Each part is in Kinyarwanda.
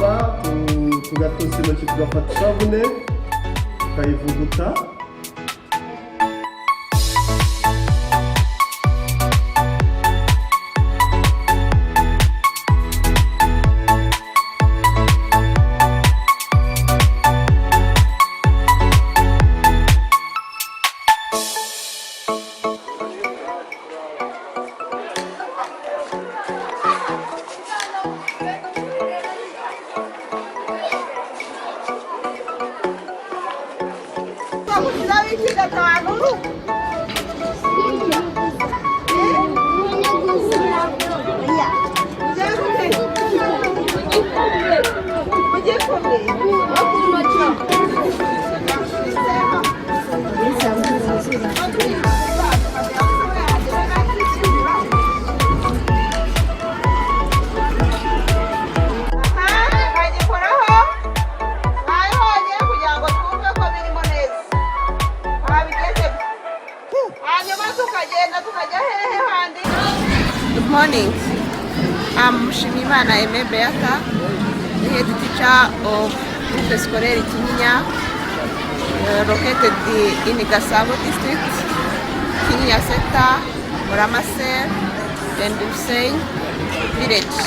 hanyuma tugatosa intoki tugafata isabune tukayivuguta. Good morning. I'm SULFO, the head teacher of Groupe Scolaire KINYINYA, located in Gasabo district, KINYINYA sector, Moramase, and Hussein village.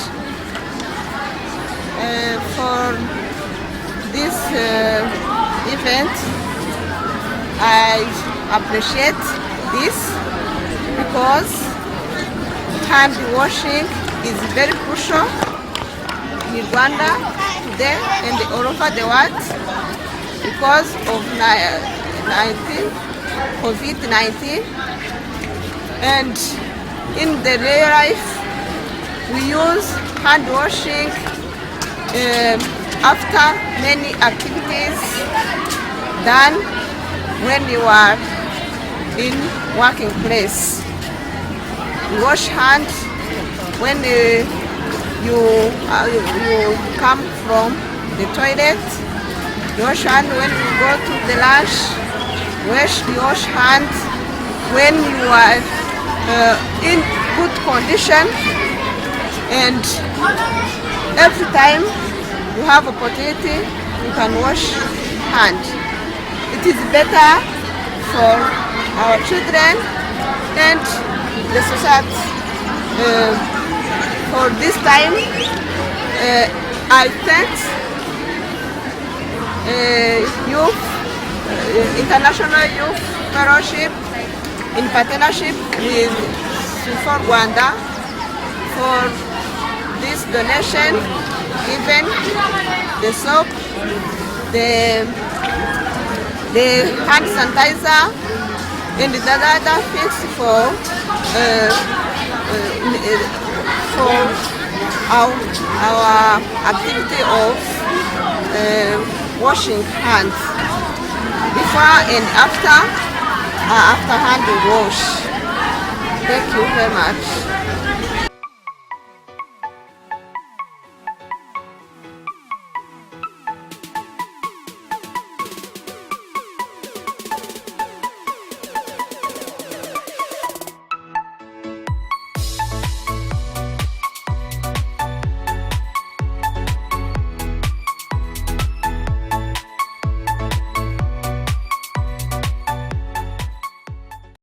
For this event, I appreciate this because hand washing is very crucial in Rwanda today and all over the world because of COVID-19. And in the real life, we use hand washing after many activities done when you are in working place. You wash hands when you come from the toilet. You wash hands when you go to the lunch. You wash hands when you are in good condition. And every time you have opportunity, you can wash hands. It is better for our children and the society. For this time, I thank International Youth Fellowship in partnership with SULFO Rwanda for this donation, given the soap, the hand sanitizer, and the other things for our activity of washing hands before and after hand wash. Thank you very much.